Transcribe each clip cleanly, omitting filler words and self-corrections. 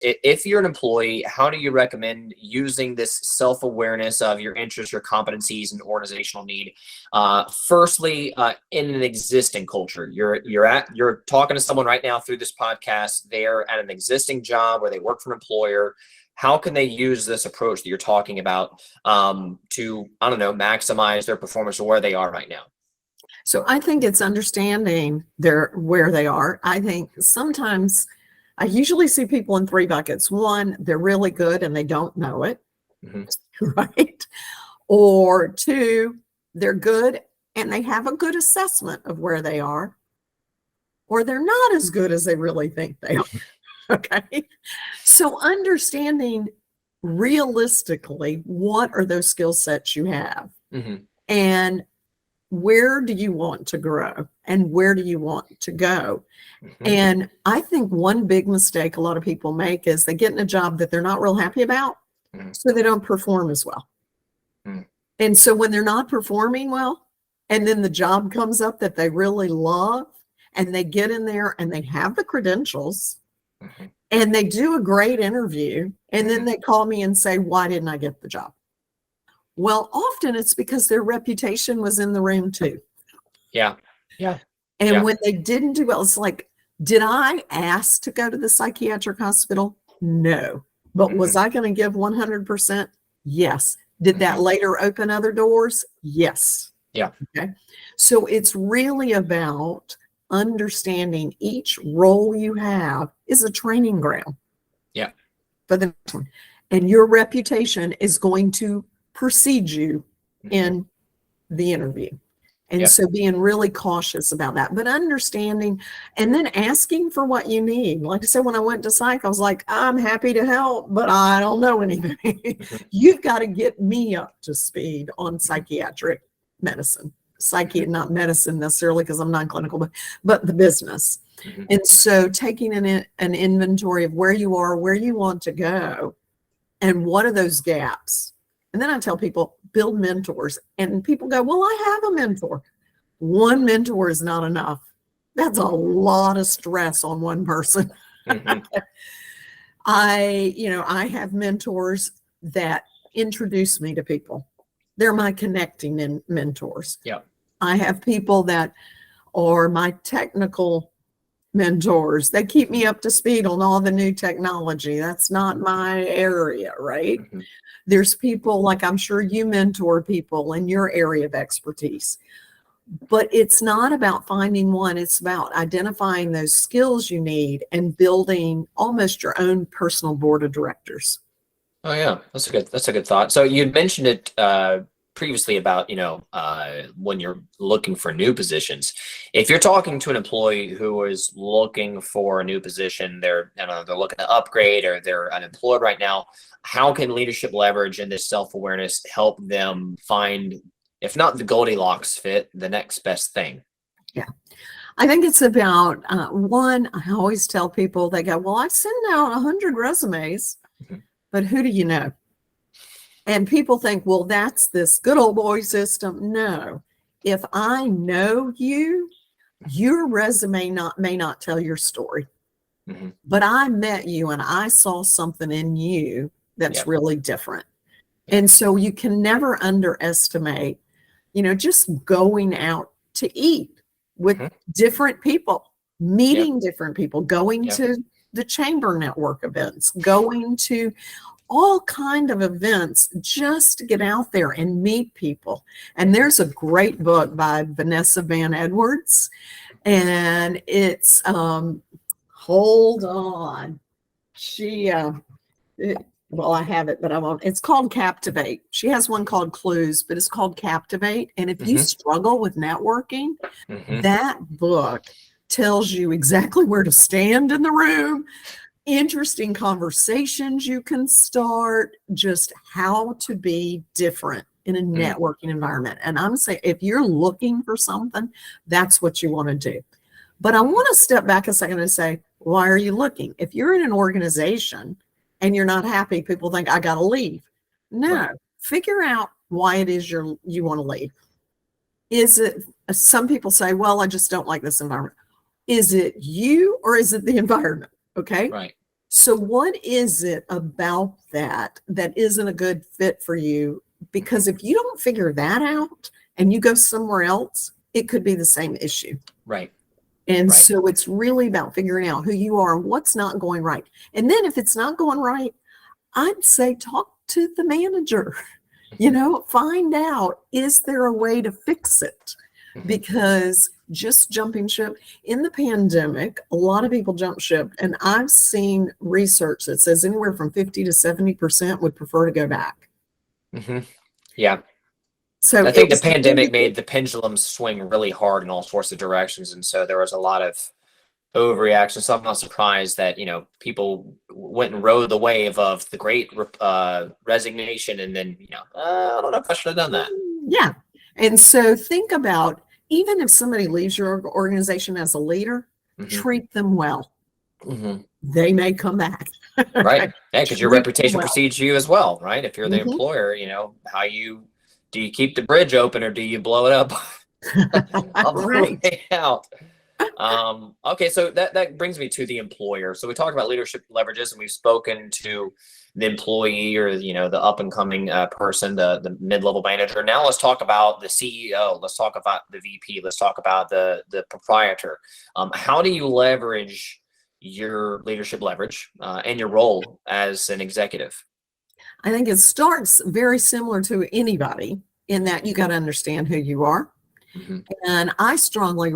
if you're an employee, how do you recommend using this self-awareness of your interests, your competencies, and organizational need? Firstly, in an existing culture, you're talking to someone right now through this podcast. They're at an existing job where they work for an employer. How can they use this approach that you're talking about to, I don't know, maximize their performance or where they are right now? So I think it's understanding where they are. I think sometimes I usually see people in three buckets. One, they're really good and they don't know it, right? Or two, they're good and they have a good assessment of where they are, or they're not as good as they really think they are. Okay. So understanding realistically, what are those skill sets you have? And where do you want to grow and where do you want to go? And I think one big mistake a lot of people make is they get in a job that they're not real happy about, so they don't perform as well. And so when they're not performing well, and then the job comes up that they really love, and they get in there and they have the credentials, and they do a great interview, and then they call me and say, why didn't I get the job? Well, often it's because their reputation was in the room too. Yeah. And when they didn't do well, it's like, did I ask to go to the psychiatric hospital? No. But was I going to give 100%? Yes. Did that later open other doors? Yes. Yeah. Okay. So it's really about understanding each role you have is a training ground. Yeah. For the next one. And your reputation is going to precede you in the interview. And so being really cautious about that, but understanding and then asking for what you need. Like I said, when I went to psych, I was like, I'm happy to help, but I don't know anything. You've got to get me up to speed on psychiatric medicine, not medicine necessarily because I'm non-clinical, but the business. And so taking an inventory of where you are, where you want to go, and what are those gaps. And then I tell people, build mentors. And people go, well, I have a mentor. One mentor is not enough. That's a lot of stress on one person. I have mentors that introduce me to people. They're my connecting mentors. Yeah. I have people that are my technical mentors. They keep me up to speed on all the new technology. That's not my area, right? There's people like I'm sure you mentor people in your area of expertise. But it's not about finding one. It's about identifying those skills you need and building almost your own personal board of directors. Oh yeah, that's a good thought. So you'd mentioned it previously about, when you're looking for new positions. If you're talking to an employee who is looking for a new position, they're looking to upgrade or they're unemployed right now, how can leadership leverage and this self-awareness help them find, if not the Goldilocks fit, the next best thing? Yeah. I think it's about one, I always tell people, they go, well, I send out 100 resumes, but who do you know? And people think, well, that's this good old boy system. No, if I know you, your resume may not tell your story, but I met you and I saw something in you that's really different. And so you can never underestimate, just going out to eat with different people, meeting different people, going to the chamber network events, going to all kind of events just to get out there and meet people. And there's a great book by Vanessa Van Edwards, and it's hold on. She well, I have it, but I won't. It's called Captivate. She has one called Clues, but it's called Captivate. And if you struggle with networking, that book tells you exactly where to stand in the room, interesting conversations you can start, just how to be different in a networking environment. And I'm saying, if you're looking for something, that's what you want to do. But I want to step back a second and say, why are you looking? If you're in an organization and you're not happy, people think, I got to leave. No, figure out why it is you want to leave. Is it, some people say, well, I just don't like this environment. Is it you or is it the environment? Okay. Right. So what is it about that that isn't a good fit for you? Because if you don't figure that out and you go somewhere else, it could be the same issue. Right. And Right. so it's really about figuring out who you are and what's not going right. And then if it's not going right, I'd say talk to the manager, find out, is there a way to fix it? Because just jumping ship in the pandemic, a lot of people jump ship. And I've seen research that says anywhere from 50 to 70% would prefer to go back. Yeah. So I think the pandemic made the pendulum swing really hard in all sorts of directions. And so there was a lot of overreaction. So I'm not surprised that, people went and rode the wave of the great resignation. And then, I don't know if I should have done that. Yeah. And so think about, even if somebody leaves your organization as a leader, treat them well. They may come back. Right. Yeah, because your reputation precedes you as well, right? If you're the employer, do you keep the bridge open or do you blow it up on the way out? Okay, so that brings me to the employer. So we talked about leadership leverages, and we've spoken to the employee or the up and coming person, the mid-level manager. Now let's talk about the CEO. Let's talk about the VP. Let's talk about the proprietor. How do you leverage your leadership leverage and your role as an executive? I think it starts very similar to anybody in that you got to understand who you are. And I strongly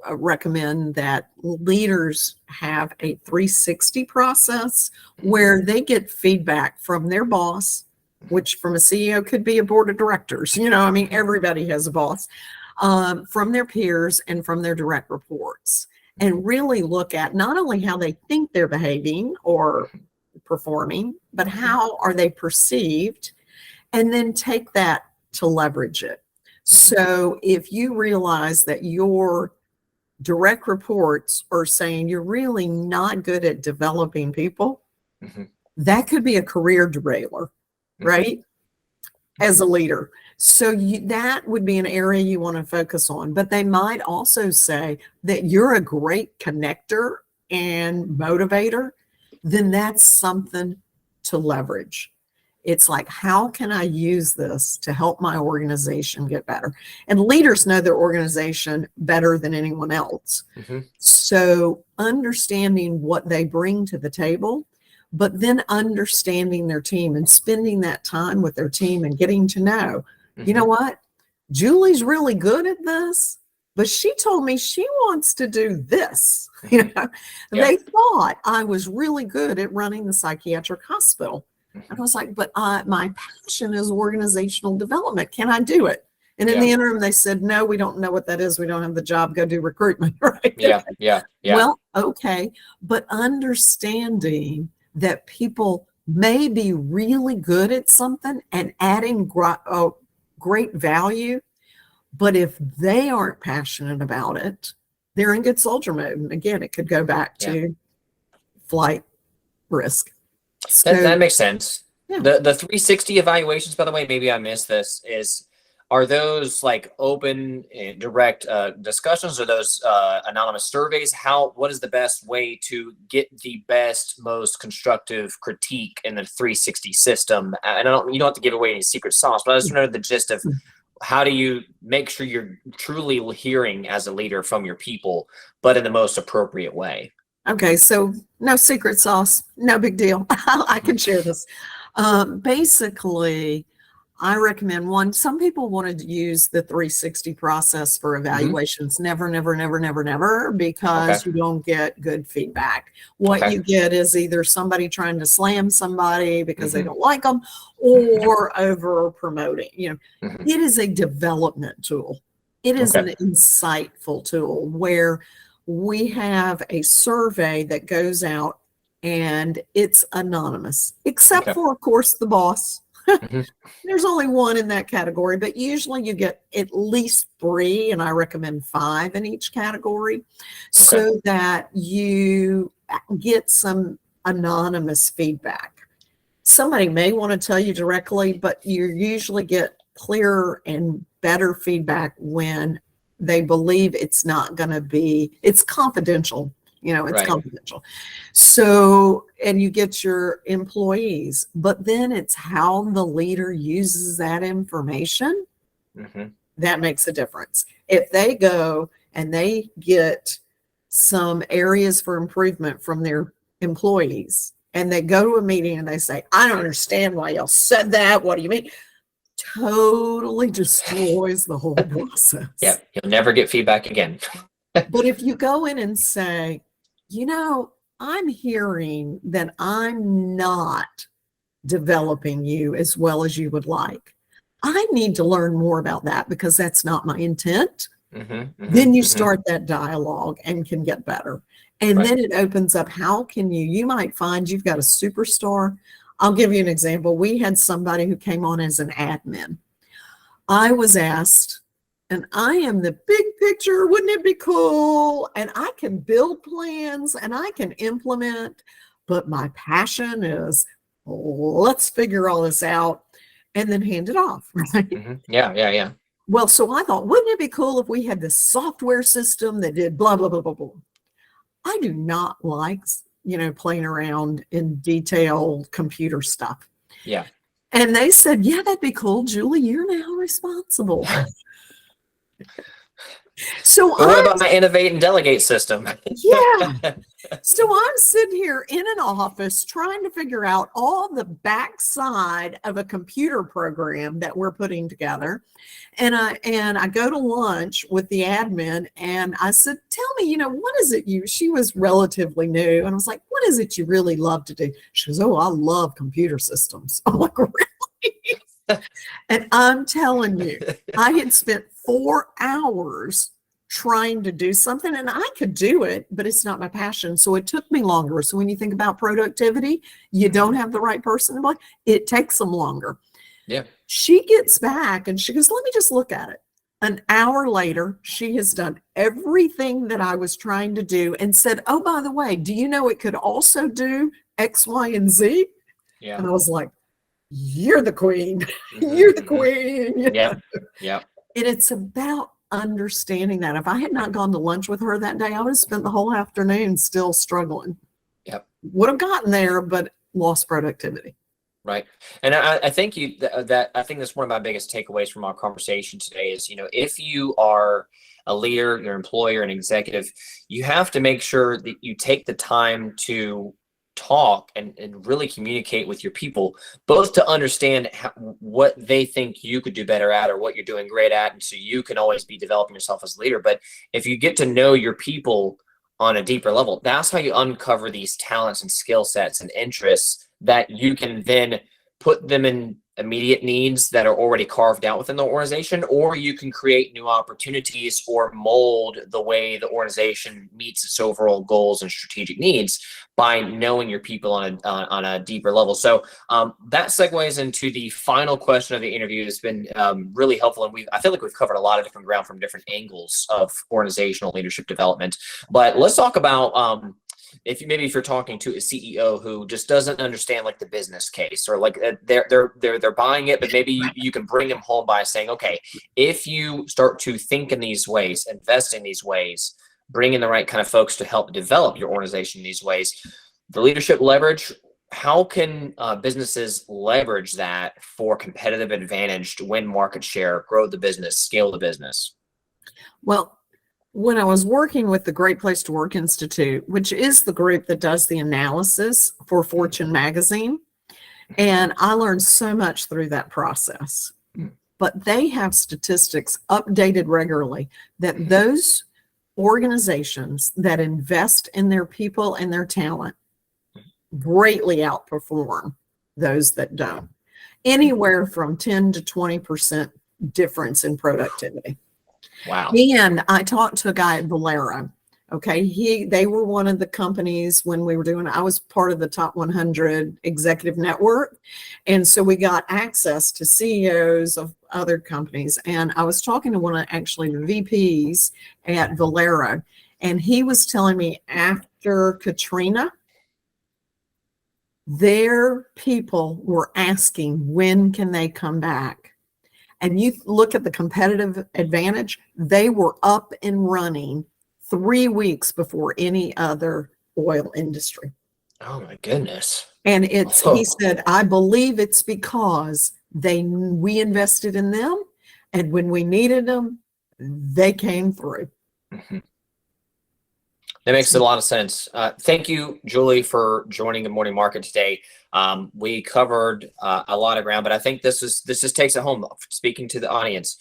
recommend that leaders have a 360 process where they get feedback from their boss, which from a CEO could be a board of directors. Everybody has a boss, from their peers and from their direct reports, and really look at not only how they think they're behaving or performing, but how are they perceived, and then take that to leverage it. So if you realize that your direct reports are saying you're really not good at developing people, that could be a career derailer, right? As a leader. So that would be an area you want to focus on. But they might also say that you're a great connector and motivator, then that's something to leverage. It's like, how can I use this to help my organization get better? And leaders know their organization better than anyone else. So understanding what they bring to the table, but then understanding their team and spending that time with their team and getting to know, you know what? Julie's really good at this, but she told me she wants to do this. They thought I was really good at running the psychiatric hospital. And I was like, but my passion is organizational development. Can I do it? And in the interim, they said, no, we don't know what that is. We don't have the job. Go do recruitment. Right? Yeah. Well, okay. But understanding that people may be really good at something and adding great value, but if they aren't passionate about it, they're in good soldier mode. And again, it could go back to flight risk. So, that makes sense. The 360 evaluations, by the way, maybe I missed this, are those like open and direct discussions, or those anonymous surveys? What is the best way to get the best, most constructive critique in the 360 system? And you don't have to give away any secret sauce, but I just know the gist of how do you make sure you're truly hearing as a leader from your people, but in the most appropriate way? Okay, so no secret sauce, no big deal. I can share this. Basically, I recommend some people want to use the 360 process for evaluations. Never, because you don't get good feedback. What you get is either somebody trying to slam somebody because they don't like them, or over promoting. It is a development tool. It is an insightful tool where we have a survey that goes out and it's anonymous, except for, of course, the boss. There's only one in that category, but usually you get at least 3, and I recommend 5 in each category, so that you get some anonymous feedback. Somebody may want to tell you directly, but you usually get clearer and better feedback when they believe it's not going to be, it's confidential. It's Right. confidential. So, and you get your employees, but then it's how the leader uses that information that makes a difference. If they go and they get some areas for improvement from their employees, and they go to a meeting and they say, I don't understand why y'all said that. What do you mean? Totally destroys the whole process. Yeah, you'll never get feedback again. But if you go in and say, I'm hearing that I'm not developing you as well as you would like. I need to learn more about that because that's not my intent. Then you start that dialogue and can get better. And then it opens up, how can you might find you've got a superstar. I'll give you an example. We had somebody who came on as an admin. I was asked, and I am the big picture, wouldn't it be cool? And I can build plans and I can implement, but my passion is, let's figure all this out and then hand it off, right? Yeah. Well, so I thought, wouldn't it be cool if we had this software system that did blah, blah, blah, blah, blah. I do not like, playing around in detailed computer stuff. Yeah. And they said, yeah, that'd be cool. Julie, you're now responsible. So what about my innovate and delegate system? Yeah. So I'm sitting here in an office trying to figure out all the backside of a computer program that we're putting together. And I go to lunch with the admin and I said, tell me, what is it she was relatively new. And I was like, what is it you really love to do? She goes, oh, I love computer systems. I'm like, really? And I'm telling you, I had spent 4 hours trying to do something and I could do it, but it's not my passion. So it took me longer. So when you think about productivity, you don't have the right person, it takes them longer. Yeah. She gets back and she goes, let me just look at it. An hour later, she has done everything that I was trying to do and said, oh, by the way, do you know it could also do X, Y, and Z? Yeah. And I was like, you're the queen. You're the queen. Yeah. And it's about understanding that. If I had not gone to lunch with her that day, I would have spent the whole afternoon still struggling. Yep. Would have gotten there, but lost productivity. Right. And I think I think that's one of my biggest takeaways from our conversation today is, if you are a leader, your employer, an executive, you have to make sure that you take the time to talk and really communicate with your people, both to understand what they think you could do better at or what you're doing great at. And so you can always be developing yourself as a leader. But if you get to know your people on a deeper level, that's how you uncover these talents and skill sets and interests that you can then put them in immediate needs that are already carved out within the organization, or you can create new opportunities or mold the way the organization meets its overall goals and strategic needs by knowing your people on a deeper level. So that segues into the final question of the interview. It's been really helpful, and I feel like we've covered a lot of different ground from different angles of organizational leadership development. But let's talk about if you're talking to a CEO who just doesn't understand like the business case, or like they're buying it, but maybe you can bring them home by saying, okay, if you start to think in these ways, invest in these ways, bring in the right kind of folks to help develop your organization in these ways, the leadership leverage, how can businesses leverage that for competitive advantage to win market share, grow the business, scale the business? Well, when I was working with the Great Place to Work Institute, which is the group that does the analysis for Fortune magazine, and I learned so much through that process. But they have statistics updated regularly that those organizations that invest in their people and their talent greatly outperform those that don't. Anywhere from 10 to 20% difference in productivity. Wow. And I talked to a guy at Valero. Okay. They were one of the companies when we were I was part of the top 100 executive network. And so we got access to CEOs of other companies. And I was talking to one of actually the VPs at Valero. And he was telling me after Katrina, their people were asking, when can they come back? And you look at the competitive advantage, they were up and running 3 weeks before any other oil industry. Oh my goodness. And he Oh. said, I believe it's because we invested in them, and when we needed them, they came through. Mhm. That makes a lot of sense. Thank you, Julie, for joining the morning market today. We covered a lot of ground, but I think this just takes it home. Speaking to the audience,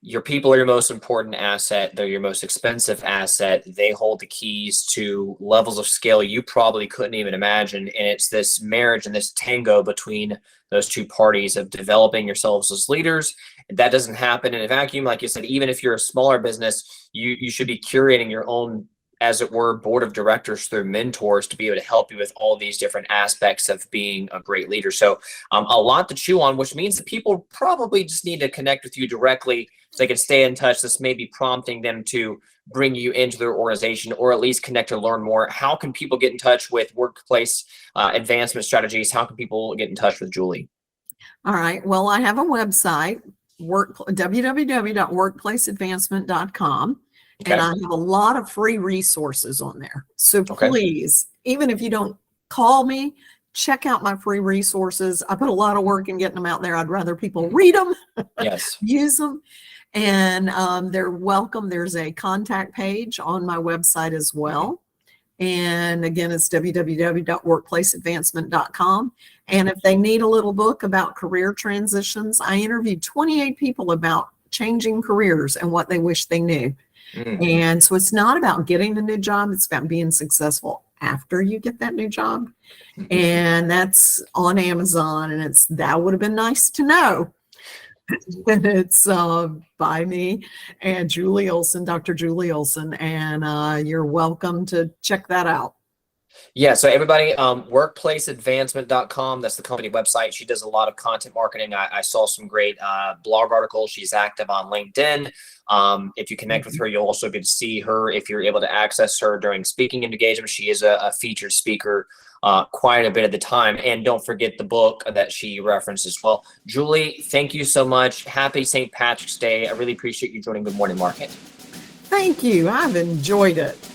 your people are your most important asset. They're your most expensive asset. They hold the keys to levels of scale you probably couldn't even imagine. And it's this marriage and this tango between those two parties of developing yourselves as leaders. That doesn't happen in a vacuum. Like you said, even if you're a smaller business, you should be curating your own, as it were, board of directors through mentors to be able to help you with all these different aspects of being a great leader. So a lot to chew on, which means that people probably just need to connect with you directly so they can stay in touch. This may be prompting them to bring you into their organization, or at least connect to learn more. How can people get in touch with workplace advancement strategies? How can people get in touch with Julie? All right. Well, I have a website, www.workplaceadvancement.com. Okay. And I have a lot of free resources on there. So please, even if you don't call me, check out my free resources. I put a lot of work in getting them out there. I'd rather people read them, Yes. use them, and they're welcome. There's a contact page on my website as well. And again, it's www.workplaceadvancement.com. And if they need a little book about career transitions, I interviewed 28 people about changing careers and what they wish they knew. And so it's not about getting a new job. It's about being successful after you get that new job. And that's on Amazon. And that would have been nice to know. And it's by me and Julie Olsen, Dr. Julie Olsen. And you're welcome to check that out. Yeah, so everybody, workplaceadvancement.com, that's the company website. She does a lot of content marketing. I saw some great blog articles. She's active on LinkedIn. If you connect with her, you'll also get to see her if you're able to access her during speaking engagements. She is a featured speaker quite a bit of the time. And don't forget the book that she referenced as well. Julie, thank you so much. Happy St. Patrick's Day. I really appreciate you joining Good Morning Market. Thank you. I've enjoyed it.